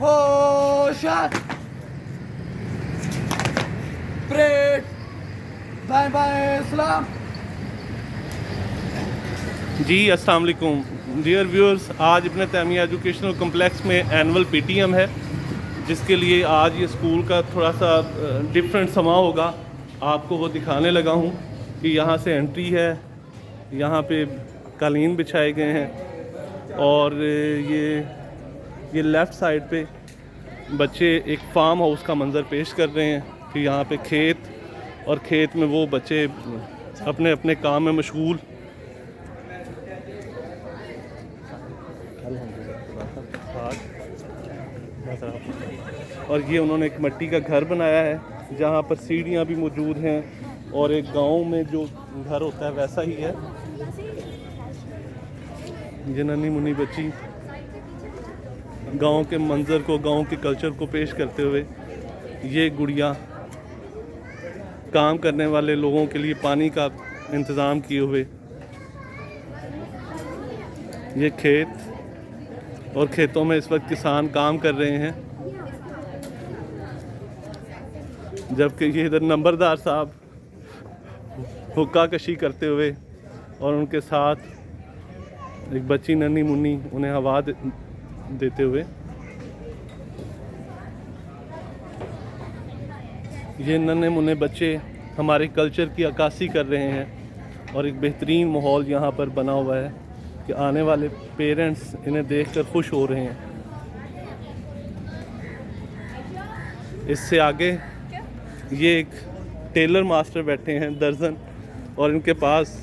होशियार, parade, bye bye, सलाम। जी अस्सलाम वालेकुम डियर व्यूअर्स, आज इब्न तैमिया एजुकेशनल कम्प्लेक्स में एनुअल पीटीएम है, जिसके लिए आज ये स्कूल का थोड़ा सा डिफरेंट समा होगा। आपको वो दिखाने लगा हूँ कि यहाँ से एंट्री है, यहाँ पे कालीन बिछाए गए हैं और ये लेफ़्ट साइड पे बच्चे एक फार्म हाउस का मंज़र पेश कर रहे हैं कि यहाँ पे खेत और खेत में वो बच्चे अपने अपने काम में मशगूल। और ये उन्होंने एक मिट्टी का घर बनाया है जहाँ पर सीढ़ियाँ भी मौजूद हैं और एक गांव में जो घर होता है वैसा ही है। ये नन्ही मुन्नी बच्ची गांव के मंज़र को, गांव के कल्चर को पेश करते हुए, ये गुड़िया काम करने वाले लोगों के लिए पानी का इंतज़ाम किए हुए, ये खेत और खेतों में इस वक्त किसान काम कर रहे हैं, जबकि ये इधर नंबरदार साहब हुक्का कशी करते हुए और उनके साथ एक बच्ची नन्ही मुन्नी उन्हें हवा देते हुए। ये नन्हे मुन्ने बच्चे हमारे कल्चर की अक्कासी कर रहे हैं और एक बेहतरीन माहौल यहाँ पर बना हुआ है कि आने वाले पेरेंट्स इन्हें देखकर खुश हो रहे हैं। इससे आगे ये एक टेलर मास्टर बैठे हैं दर्जन, और इनके पास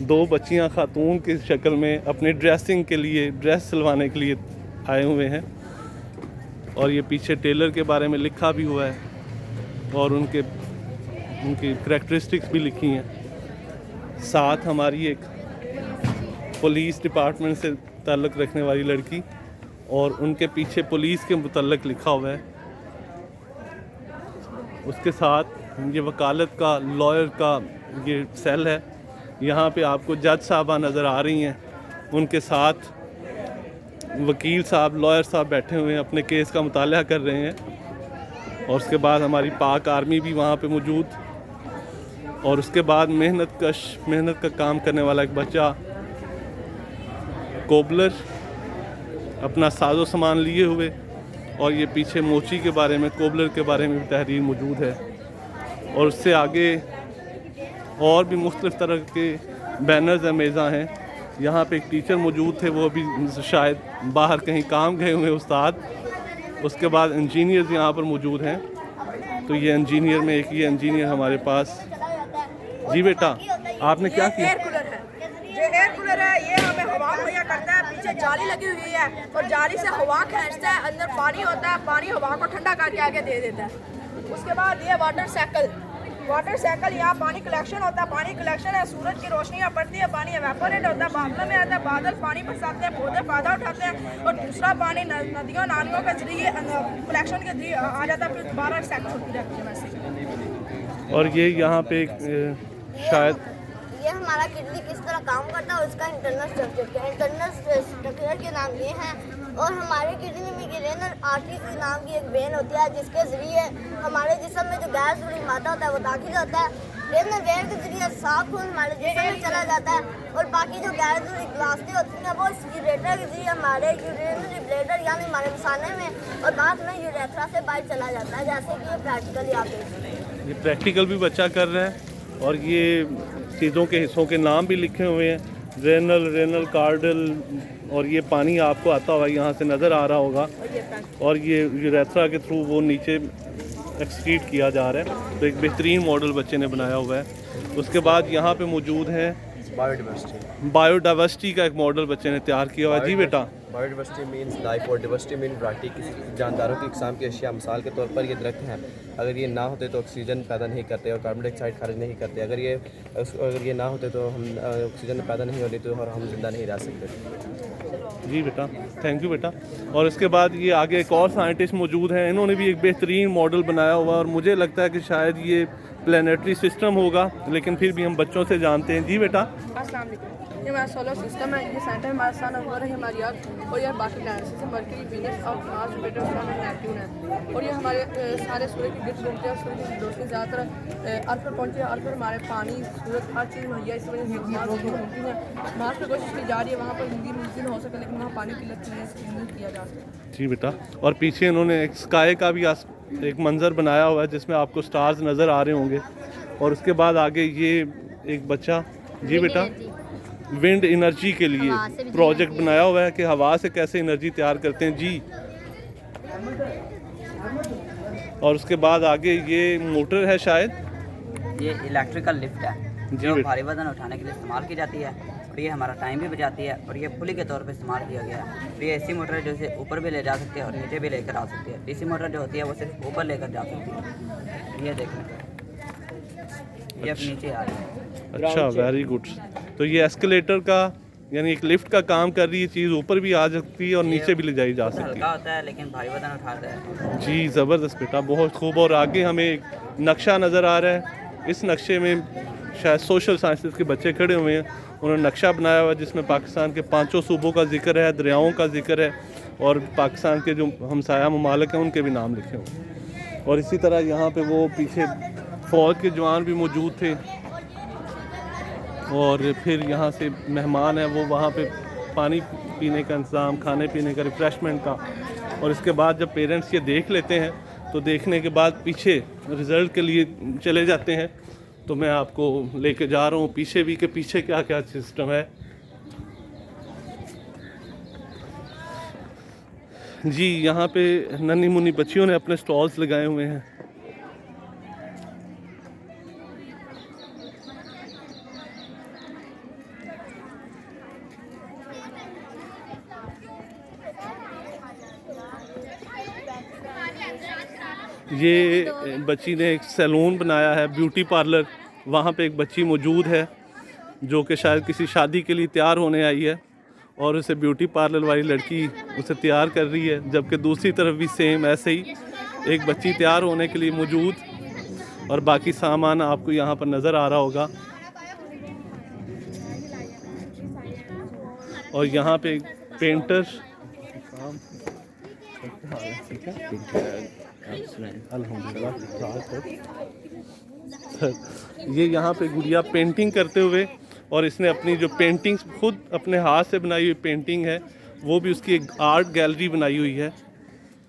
दो बच्चियां खातून की शक्ल में अपनी ड्रेसिंग के लिए, ड्रेस सिलवाने के लिए आए हुए हैं। और ये पीछे टेलर के बारे में लिखा भी हुआ है और उनकी करैक्टरिस्टिक्स भी लिखी हैं। साथ हमारी एक पुलिस डिपार्टमेंट से ताल्लुक़ रखने वाली लड़की और उनके पीछे पुलिस के मुतल्लिक़ लिखा हुआ है। उसके साथ ये वकालत का, लॉयर का ये सेल है। यहाँ पे आपको जज साहबा नज़र आ रही हैं, उनके साथ वकील साहब, लॉयर साहब बैठे हुए हैं, अपने केस का मुताला कर रहे हैं। और उसके बाद हमारी पाक आर्मी भी वहाँ पे मौजूद, और उसके बाद मेहनत का काम करने वाला एक बच्चा कोबलर अपना साजो सामान लिए हुए, और ये पीछे मोची के बारे में, कोबलर के बारे में भी तहरीर मौजूद है। और उससे आगे और भी मुख्तलिफ़ तरह के बैनर्स अमेज़ा हैं। यहाँ पे एक टीचर मौजूद थे, वो अभी शायद बाहर कहीं काम गए हुए उस्ताद। उसके बाद इंजीनियर्स यहाँ पर मौजूद हैं। तो ये इंजीनियर में एक ये इंजीनियर हमारे पास। जी बेटा, आपने क्या किया? एयर कूलर है, जो एयर कूलर है ये हमें हवा मुहैया करता है। पीछे जाली लगी हुई है और जाली से हवा खींचता है, अंदर पानी होता है, पानी हवा को ठंडा करके आगे दे देता है। उसके बाद ये वाटर साइकिल, यहाँ पानी कलेक्शन होता है। पानी कलेक्शन है, सूरज की रोशनी यहाँ पड़ती है, पानी एवेपोरेट होता है, बादलों में आता है, बादल पानी बरसाते हैं, पौधे फायदा उठाते हैं, और दूसरा पानी नदियों नालियों के जरिए कलेक्शन के जरिए आ जाता है, फिर दोबारा साइकिल होती रहती है वैसे। और ये यहाँ पे शायद ये हमारा किडनी किस तरह काम करता है उसका इंटरनल स्ट्रक्चर के नाम ये हैं। और हमारे किडनी में रेनल आर्टरी नाम की एक वेन होती है, जिसके जरिए हमारे जिस्म में जो गैस जुड़ी मादा होता है वो दाखिल होता है। रेनल वेन के जरिए साफ खून हमारे जिस्म में चला जाता है, और बाकी जो गैस जुड़ी ग्लास्टें होती हैं वो यूरेटर के जरिए हमारे यूरिनरी ब्लैडर यानी हमारे मसाने में और बाद में यूरेथ्रा से बाहर चला जाता है, जैसे कि ये प्रैक्टिकली आप देख सकते हैं। ये प्रैक्टिकल भी बच्चा कर रहा है, और ये चीज़ों के हिस्सों के नाम भी लिखे हुए हैं, रेनल कार्डल, और ये पानी आपको आता हुआ यहाँ से नज़र आ रहा होगा, और ये यूरेथ्रा के थ्रू वो नीचे एक्सक्रीट किया जा रहा है। तो एक बेहतरीन मॉडल बच्चे ने बनाया हुआ है। उसके बाद यहाँ पे मौजूद है बायोडाइवर्सिटी का एक मॉडल बच्चे ने तैयार किया हुआ है। जी बेटा, बायोडाइवर्सिटी मीन्स लाइफ और डाइवर्सिटी मीन वैरायटी, किसी जानदारों की इकसाम की अशिया। मिसाल के तौर पर ये दरख्त हैं, अगर ये ना होते तो ऑक्सीजन पैदा नहीं करते और कार्बन डाइऑक्साइड खारिज नहीं करते। अगर ये ना होते तो हम ऑक्सीजन पैदा नहीं होती तो और हम जिंदा नहीं रह सकते। जी बेटा, थैंक यू बेटा। और इसके बाद ये आगे एक और साइंटिस्ट मौजूद हैं, इन्होंने भी एक बेहतरीन मॉडल बनाया हुआ है, और मुझे लगता है कि शायद ये प्लानिटरी सिस्टम होगा, लेकिन फिर भी हम बच्चों से जानते हैं। जी बेटा, अस्सलाम वालेकुम। ये हमारा सोलर सिस्टम है, ये सेंटर हमारा सन और ये हमारी अर्थ और ये बाकी प्लैनेट्स जैसे मरकरी, वीनस और मार्स, जुपिटर, सन और नेपट्यून है। और ये हमारे सारे सूर्य के गिर्द घूमते हैं। सूर्य की रोशनी ज़्यादातर अर्थ पर पहुँचती है। अर्थ पर हमारे पानी, सूरज, हर चीज़ मुहैया, इस वजह से मार्स की घूमती है। मार्स पर कोशिश की जा रही है वहाँ पर हिंदी म्यूजियम हो सके, लेकिन वहाँ पानी की किल्लत नहीं किया जा सकता। जी बेटा, और पीछे इन्होंने एक स्काई का भी एक मंज़र बनाया हुआ है जिसमें आपको स्टार्स नज़र आ रहे होंगे। और उसके बाद आगे ये एक बच्चा, जी बेटा, विंड एनर्जी के लिए प्रोजेक्ट बनाया हुआ है कि हवा से कैसे एनर्जी तैयार करते हैं जी। और उसके बाद आगे ये मोटर है शायद, ये इलेक्ट्रिकल लिफ्ट है जी जो बेटा। भारी वजन उठाने के लिए इस्तेमाल की जाती है और ये हमारा टाइम भी बचाती है और ये पुली के तौर पे इस्तेमाल किया गया है। और ये एसी मोटर है जो इसे ऊपर भी ले जा सकती है और नीचे भी लेकर आ सकती है। डीसी मोटर जो होती है वो सिर्फ ऊपर लेकर जा सकती है। ये देखें, ये अब नीचे आ रही है। अच्छा, वेरी गुड। तो ये एस्केलेटर का यानी एक लिफ्ट का काम कर रही है, चीज़ ऊपर भी आ सकती है और नीचे भी ले जाई जा सकती हल्का होता है लेकिन भारी वजन उठाता है। है। जी ज़बरदस्त बेटा, बहुत खूब। और आगे हमें एक नक्शा नज़र आ रहा है। इस नक्शे में शायद सोशल साइंसेस के बच्चे खड़े हुए हैं, उन्होंने नक्शा बनाया हुआ है जिसमें पाकिस्तान के 5 सूबों का जिक्र है, दरियाओं का जिक्र है और पाकिस्तान के जो हमसाया ममालिक हैं उनके भी नाम लिखे हुए। और इसी तरह यहाँ पे वो पीछे फ़ौज के जवान भी मौजूद थे। और फिर यहाँ से मेहमान है वो, वहाँ पे पानी पीने का इंतज़ाम, खाने पीने का, रिफ़्रेशमेंट का। और इसके बाद जब पेरेंट्स ये देख लेते हैं तो देखने के बाद पीछे रिज़ल्ट के लिए चले जाते हैं। तो मैं आपको लेके जा रहा हूँ पीछे भी कि पीछे क्या क्या सिस्टम है। जी यहाँ पे नन्ही मुन्नी बच्चियों ने अपने स्टॉल्स लगाए हुए हैं। ये बच्ची ने एक सैलून बनाया है, ब्यूटी पार्लर। वहाँ पे एक बच्ची मौजूद है जो कि शायद किसी शादी के लिए तैयार होने आई है और उसे ब्यूटी पार्लर वाली लड़की उसे तैयार कर रही है, जबकि दूसरी तरफ भी सेम ऐसे ही एक बच्ची तैयार होने के लिए मौजूद। और बाकी सामान आपको यहाँ पर नज़र आ रहा होगा। और यहाँ पे पेंटर ये यहाँ पे गुड़िया पेंटिंग करते हुए, और इसने अपनी जो पेंटिंग्स खुद अपने हाथ से बनाई हुई पेंटिंग है वो भी उसकी एक आर्ट गैलरी बनाई हुई है।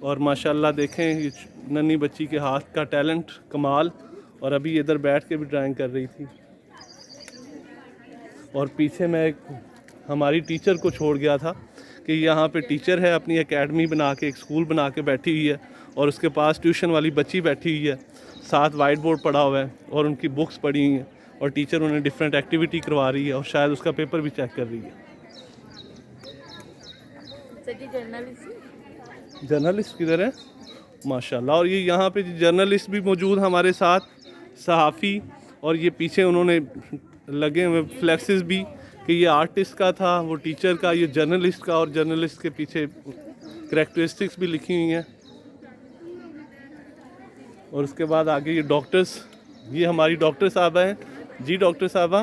और माशाल्लाह देखें ये नन्ही बच्ची के हाथ का टैलेंट कमाल। और अभी इधर बैठ के भी ड्राइंग कर रही थी। और पीछे मैं एक हमारी टीचर को छोड़ गया था कि यहाँ पे टीचर है, अपनी एकेडमी बना के, एक स्कूल बना के बैठी हुई है और उसके पास ट्यूशन वाली बच्ची बैठी हुई है, साथ वाइट बोर्ड पड़ा हुआ है और उनकी बुक्स पड़ी हुई हैं और टीचर उन्हें डिफरेंट एक्टिविटी करवा रही है और शायद उसका पेपर भी चेक कर रही है। जर्नलिस्ट किधर है? माशाल्लाह। और ये यहाँ पे जर्नलिस्ट भी मौजूद हमारे साथ, सहाफ़ी। और ये पीछे उन्होंने लगे हुए फ्लैक्सेस भी कि ये आर्टिस्ट का था, वो टीचर का, ये जर्नलिस्ट का। और जर्नलिस्ट के पीछे करैक्टरिस्टिक्स भी लिखी हुई हैं। और उसके बाद आगे ये डॉक्टर्स, ये हमारी डॉक्टर साहबा हैं। जी डॉक्टर साहबा,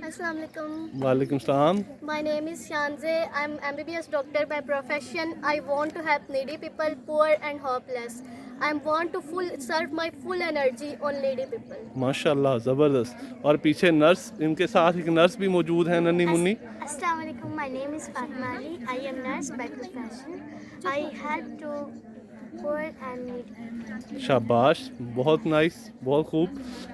अस्सलाम वालेकुम। वालेकुम सलाम। My name is Shanze. I'm MBBS doctor by profession. I want to help needy people, poor and hopeless. I want to serve my full energy on needy people. माशाल्लाह, ज़बरदस्त। और पीछे नर्स, इनके साथ एक नर्स भी मौजूद है, नन्ही Munni. Assalamu alaikum. My name is Fatma Ali. I am nurse by profession. I help to poor and needy. शाबाश, बहुत नाइस, बहुत खूब।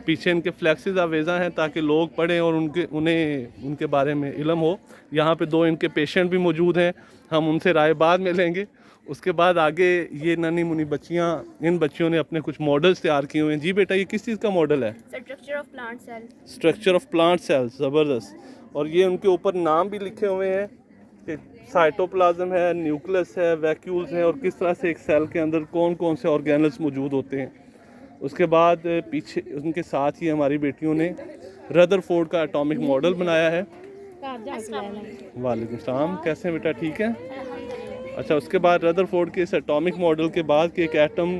पीछे इनके फ्लैक्सेस आवेज़ा हैं ताकि लोग पढ़ें और उन्हें उनके बारे में इल्म हो। यहाँ पे 2 इनके पेशेंट भी मौजूद हैं, हम उनसे राय बाद में लेंगे। उसके बाद आगे ये नन्ही मुन्नी बच्चियाँ, इन बच्चियों ने अपने कुछ मॉडल्स तैयार किए हुए हैं। जी बेटा, ये किस चीज़ का मॉडल है? Structure of plant cell. Structure of plant cells, ज़बरदस्त। और ये उनके ऊपर नाम भी लिखे हुए हैं कि साइटोप्लाज्म है, न्यूक्लियस है, वैक्यूल्स हैं और किस तरह से एक सेल के अंदर कौन कौन से ऑर्गेनल्स मौजूद होते हैं। उसके बाद पीछे उनके साथ ही हमारी बेटियों ने रदरफोर्ड का एटॉमिक मॉडल बनाया है। वालेकुम सलाम, कैसे हैं बेटा, ठीक है? अच्छा, उसके बाद रदरफोर्ड के इस एटॉमिक मॉडल के बाद कि एक एटम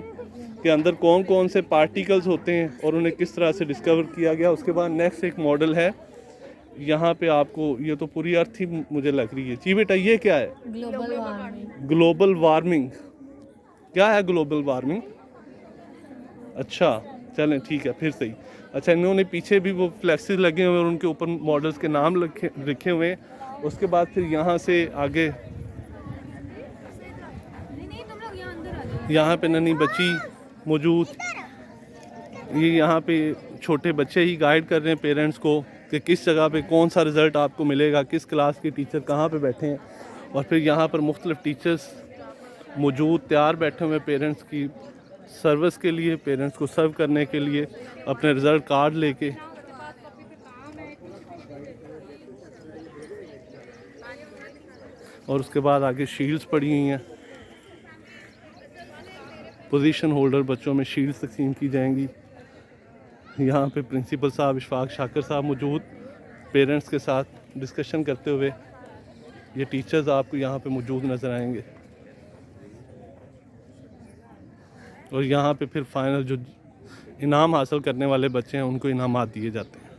के अंदर कौन कौन से पार्टिकल्स होते हैं और उन्हें किस तरह से डिस्कवर किया गया। उसके बाद नेक्स्ट एक मॉडल है, यहाँ पे आपको ये तो पूरी अर्थ ही मुझे लग रही है। जी बेटा ये क्या है? Global warming. Global warming. क्या है ग्लोबल वार्मिंग? अच्छा चलें ठीक है फिर सही। अच्छा इन्होंने पीछे भी वो फ्लैक्सेस लगे हुए हैं और उनके ऊपर मॉडल्स के नाम लिखे हुए हैं। उसके बाद फिर यहाँ से आगे यहाँ पे नन्ही बच्ची मौजूद, ये यहाँ पे छोटे बच्चे ही गाइड कर रहे हैं पेरेंट्स को कि किस जगह पे कौन सा रिज़ल्ट आपको मिलेगा, किस क्लास के टीचर कहाँ पे बैठे हैं। और फिर यहाँ पर मुख्तलिफ़ टीचर्स मौजूद तैयार बैठे हुए पेरेंट्स की सर्विस के लिए, पेरेंट्स को सर्व करने के लिए अपने रिज़ल्ट कार्ड लेके। और उसके बाद आगे शील्ड्स पड़ी हुई हैं, पोजीशन होल्डर बच्चों में शील्ड्स तकसीम की जाएंगी। यहाँ पे प्रिंसिपल साहब इशफाक शाकिर साहब मौजूद पेरेंट्स के साथ डिस्कशन करते हुए। ये टीचर्स आपको यहाँ पे मौजूद नज़र आएंगे और यहाँ पे फिर फाइनल जो इनाम हासिल करने वाले बच्चे हैं उनको इनामात दिए जाते हैं।